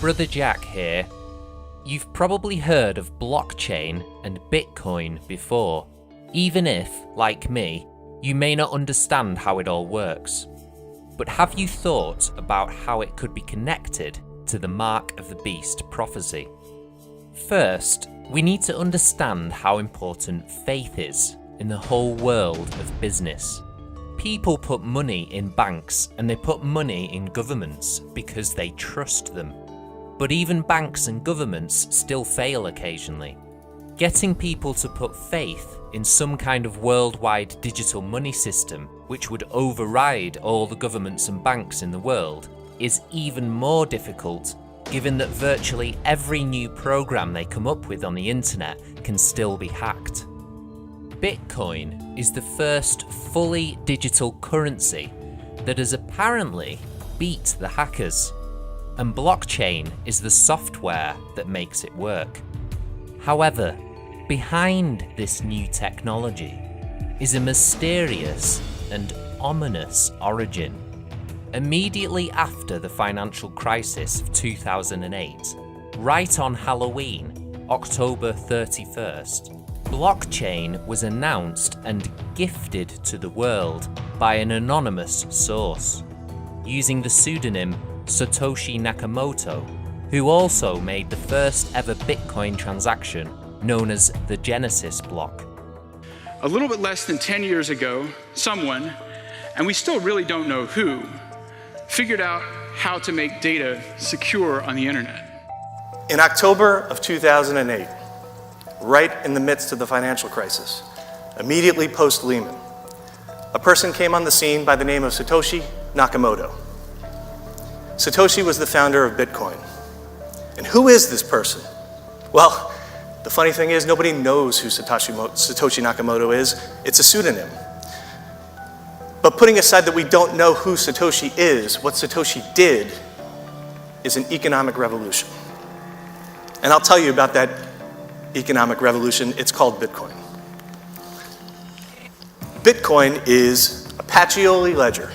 Brother Jack here. You've probably heard of blockchain and Bitcoin before, even if, like me, you may not understand how it all works. But have you thought about how it could be connected to the Mark of the Beast prophecy? First, we need to understand how important faith is in the whole world of business. People put money in banks and they put money in governments because they trust them. But even banks and governments still fail occasionally. Getting people to put faith in some kind of worldwide digital money system which would override all the governments and banks in the world is even more difficult, given that virtually every new program they come up with on the internet can still be hacked. Bitcoin is the first fully digital currency that has apparently beat the hackers, and blockchain is the software that makes it work. However, behind this new technology is a mysterious and ominous origin. Immediately after the financial crisis of 2008, right on Halloween, October 31st, blockchain was announced and gifted to the world by an anonymous source, using the pseudonym Satoshi Nakamoto, who also made the first ever Bitcoin transaction known as the Genesis block. A little bit less than 10 years ago, someone, and we still really don't know who, figured out how to make data secure on the internet. In October of 2008, right in the midst of the financial crisis, immediately post-Lehman, a person came on the scene by the name of Satoshi Nakamoto. Satoshi was the founder of Bitcoin. And who is this person? Well, the funny thing is nobody knows who Satoshi Nakamoto is. It's a pseudonym. But putting aside that we don't know who Satoshi is, what Satoshi did is an economic revolution. And I'll tell you about that economic revolution. It's called Bitcoin. Bitcoin is a Pacioli ledger,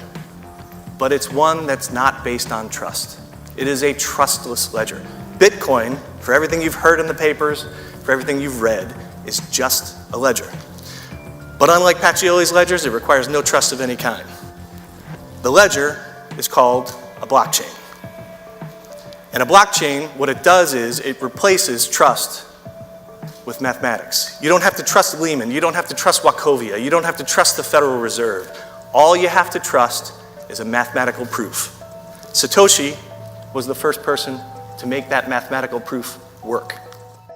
but it's one that's not based on trust. It is a trustless ledger. Bitcoin, for everything you've heard in the papers, for everything you've read, is just a ledger. But unlike Pacioli's ledgers, it requires no trust of any kind. The ledger is called a blockchain. And a blockchain, what it does is it replaces trust with mathematics. You don't have to trust Lehman, you don't have to trust Wachovia, you don't have to trust the Federal Reserve. All you have to trust is a mathematical proof. Satoshi was the first person to make that mathematical proof work.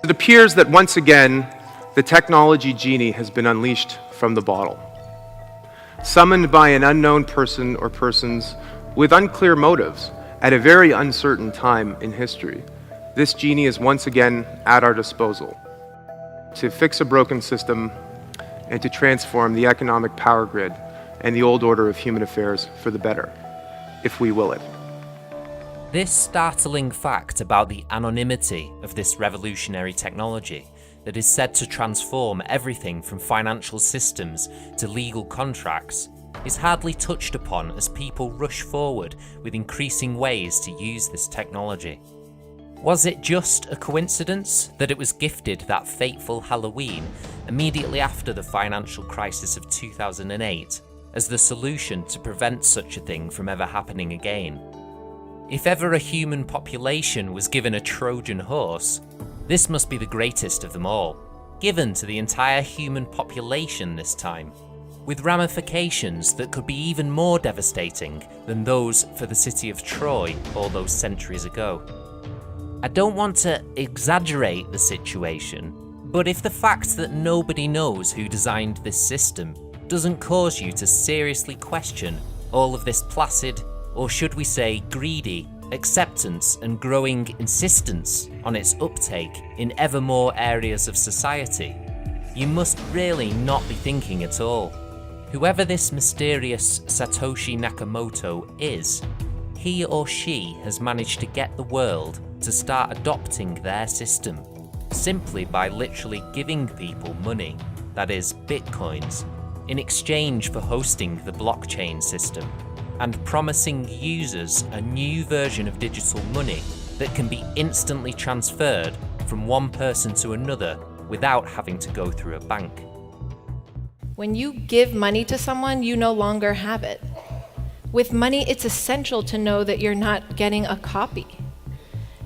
It appears that once again, the technology genie has been unleashed from the bottle. Summoned by an unknown person or persons with unclear motives at a very uncertain time in history, this genie is once again at our disposal to fix a broken system and to transform the economic power grid and the old order of human affairs for the better, if we will it. This startling fact about the anonymity of this revolutionary technology that is said to transform everything from financial systems to legal contracts is hardly touched upon as people rush forward with increasing ways to use this technology. Was it just a coincidence that it was gifted that fateful Halloween immediately after the financial crisis of 2008 as the solution to prevent such a thing from ever happening again? If ever a human population was given a Trojan horse, this must be the greatest of them all, given to the entire human population this time, with ramifications that could be even more devastating than those for the city of Troy all those centuries ago. I don't want to exaggerate the situation, but if the fact that nobody knows who designed this system doesn't cause you to seriously question all of this placid, or should we say greedy, acceptance and growing insistence on its uptake in ever more areas of society, you must really not be thinking at all. Whoever this mysterious Satoshi Nakamoto is, he or she has managed to get the world to start adopting their system, simply by literally giving people money, that is, bitcoins, in exchange for hosting the blockchain system, and promising users a new version of digital money that can be instantly transferred from one person to another without having to go through a bank. When you give money to someone, you no longer have it. With money, it's essential to know that you're not getting a copy.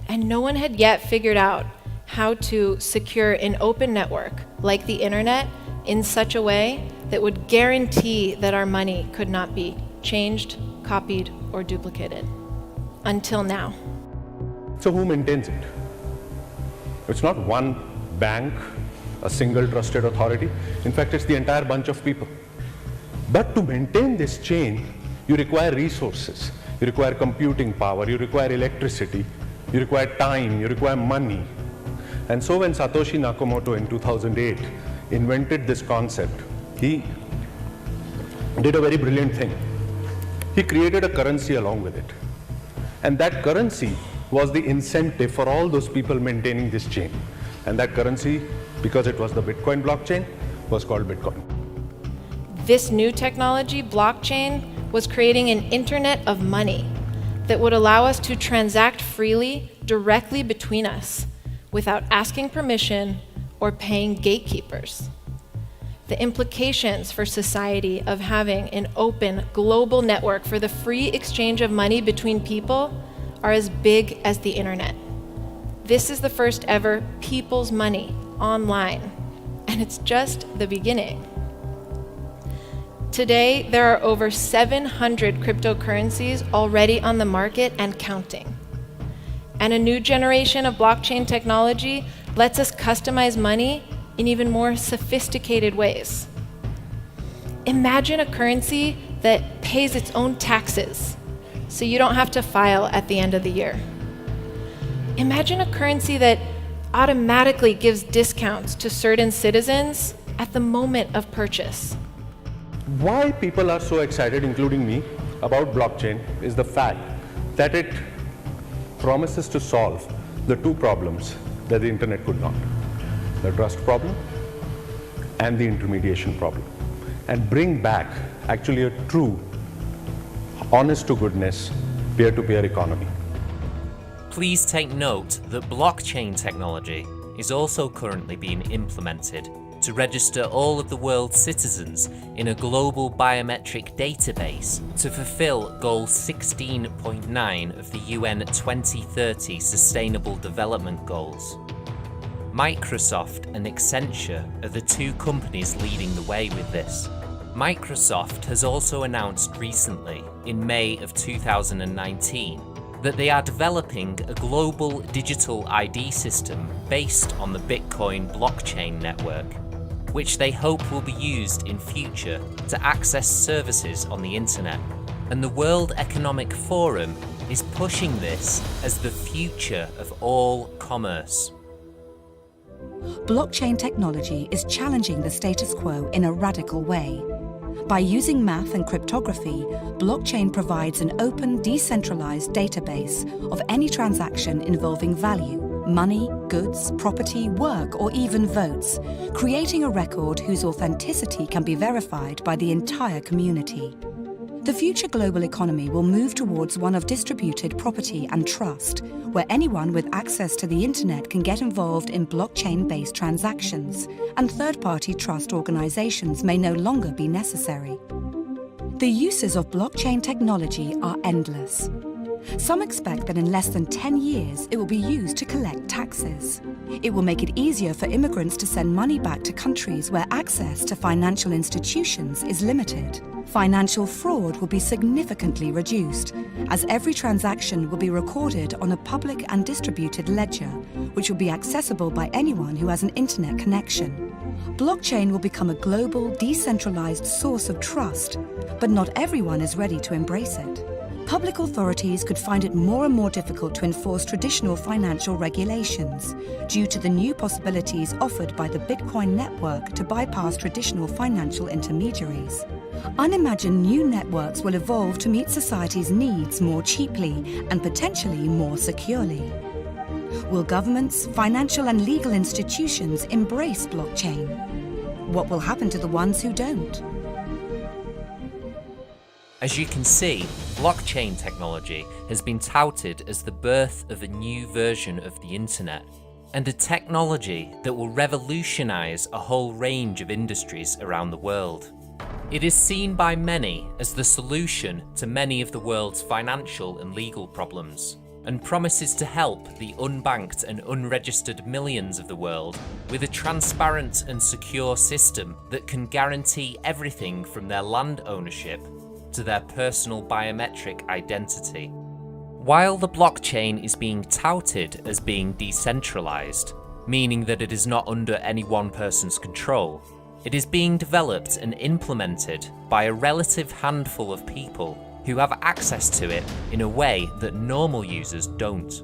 And no one had yet figured out how to secure an open network like the internet in such a way that would guarantee that our money could not be changed, copied, or duplicated. Until now. So who maintains it? It's not one bank, a single trusted authority. In fact, it's the entire bunch of people. But to maintain this chain, you require resources. You require computing power, you require electricity, you require time, you require money. And so when Satoshi Nakamoto in 2008 invented this concept, he did a very brilliant thing. He created a currency along with it. And that currency was the incentive for all those people maintaining this chain. And that currency, because it was the Bitcoin blockchain, was called Bitcoin. This new technology, blockchain, was creating an internet of money that would allow us to transact freely directly between us without asking permission or paying gatekeepers. The implications for society of having an open global network for the free exchange of money between people are as big as the internet. This is the first ever people's money online, and it's just the beginning. Today, there are over 700 cryptocurrencies already on the market and counting. And a new generation of blockchain technology lets us customize money in even more sophisticated ways. Imagine a currency that pays its own taxes, so you don't have to file at the end of the year. Imagine a currency that automatically gives discounts to certain citizens at the moment of purchase. Why people are so excited, including me, about blockchain is the fact that it promises to solve the two problems that the internet could not. The trust problem and the intermediation problem. And bring back actually a true, honest to goodness, peer-to-peer economy. Please take note that blockchain technology is also currently being implemented to register all of the world's citizens in a global biometric database to fulfill Goal 16.9 of the UN 2030 Sustainable Development Goals. Microsoft and Accenture are the two companies leading the way with this. Microsoft has also announced recently, in May of 2019, that they are developing a global digital ID system based on the Bitcoin blockchain network, which they hope will be used in future to access services on the internet. And the World Economic Forum is pushing this as the future of all commerce. Blockchain technology is challenging the status quo in a radical way. By using math and cryptography, blockchain provides an open, decentralized database of any transaction involving value, money, goods, property, work, or even votes, creating a record whose authenticity can be verified by the entire community. The future global economy will move towards one of distributed property and trust, where anyone with access to the internet can get involved in blockchain-based transactions, and third-party trust organizations may no longer be necessary. The uses of blockchain technology are endless. Some expect that in less than 10 years it will be used to collect taxes. It will make it easier for immigrants to send money back to countries where access to financial institutions is limited. Financial fraud will be significantly reduced, as every transaction will be recorded on a public and distributed ledger, which will be accessible by anyone who has an internet connection. Blockchain will become a global, decentralized source of trust, but not everyone is ready to embrace it. Public authorities could find it more and more difficult to enforce traditional financial regulations due to the new possibilities offered by the Bitcoin network to bypass traditional financial intermediaries. Unimagined new networks will evolve to meet society's needs more cheaply and potentially more securely. Will governments, financial and legal institutions embrace blockchain? What will happen to the ones who don't? As you can see, blockchain technology has been touted as the birth of a new version of the internet, and a technology that will revolutionize a whole range of industries around the world. It is seen by many as the solution to many of the world's financial and legal problems, and promises to help the unbanked and unregistered millions of the world with a transparent and secure system that can guarantee everything from their land ownership to their personal biometric identity. While the blockchain is being touted as being decentralized, meaning that it is not under any one person's control, it is being developed and implemented by a relative handful of people who have access to it in a way that normal users don't.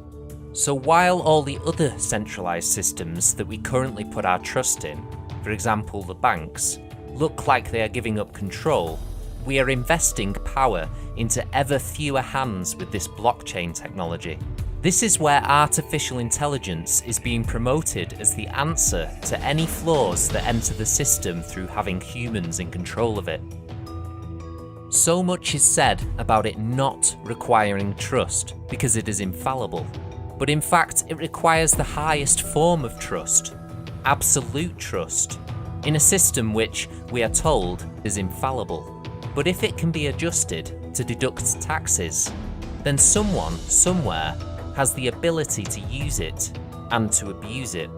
So while all the other centralized systems that we currently put our trust in, for example the banks, look like they are giving up control, we are investing power into ever fewer hands with this blockchain technology. This is where artificial intelligence is being promoted as the answer to any flaws that enter the system through having humans in control of it. So much is said about it not requiring trust because it is infallible, but in fact it requires the highest form of trust, absolute trust, in a system which, we are told, is infallible. But if it can be adjusted to deduct taxes, then someone, somewhere, has the ability to use it and to abuse it.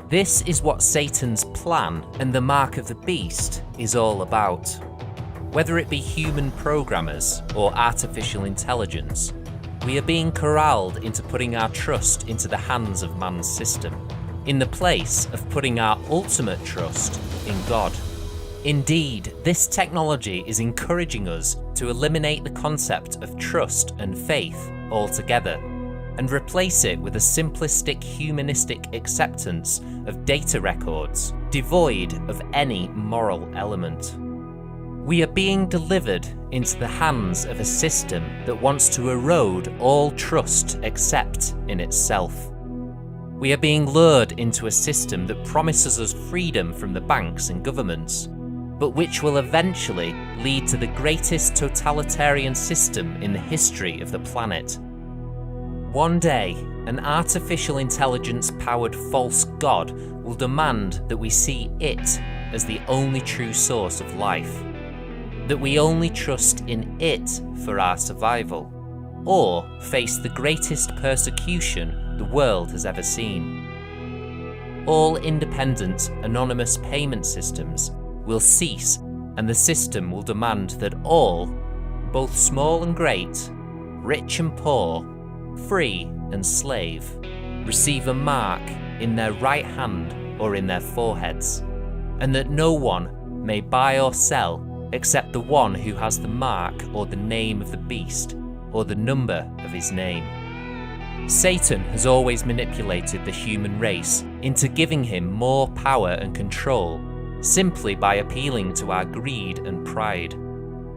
This is what Satan's plan and the mark of the beast is all about. Whether it be human programmers or artificial intelligence, we are being corralled into putting our trust into the hands of man's system, in the place of putting our ultimate trust in God. Indeed, this technology is encouraging us to eliminate the concept of trust and faith altogether, and replace it with a simplistic humanistic acceptance of data records, devoid of any moral element. We are being delivered into the hands of a system that wants to erode all trust except in itself. We are being lured into a system that promises us freedom from the banks and governments, but which will eventually lead to the greatest totalitarian system in the history of the planet. One day, an artificial intelligence-powered false god will demand that we see it as the only true source of life, that we only trust in it for our survival, or face the greatest persecution the world has ever seen. All independent, anonymous payment systems will cease, and the system will demand that all, both small and great, rich and poor, free and slave, receive a mark in their right hand or in their foreheads, and that no one may buy or sell except the one who has the mark or the name of the beast or the number of his name. Satan has always manipulated the human race into giving him more power and control simply by appealing to our greed and pride.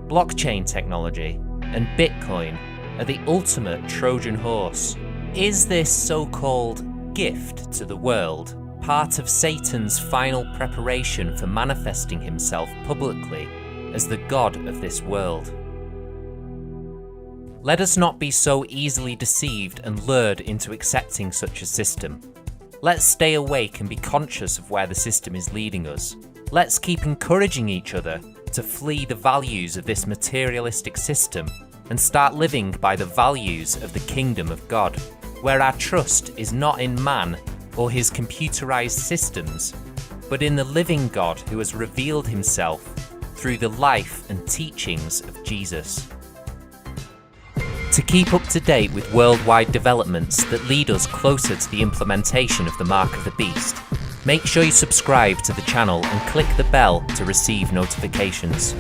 Blockchain technology and Bitcoin are the ultimate Trojan horse. Is this so-called gift to the world part of Satan's final preparation for manifesting himself publicly as the god of this world? Let us not be so easily deceived and lured into accepting such a system. Let's stay awake and be conscious of where the system is leading us. Let's keep encouraging each other to flee the values of this materialistic system and start living by the values of the kingdom of God, where our trust is not in man or his computerized systems, but in the living God who has revealed himself through the life and teachings of Jesus. To keep up to date with worldwide developments that lead us closer to the implementation of the Mark of the Beast, make sure you subscribe to the channel and click the bell to receive notifications.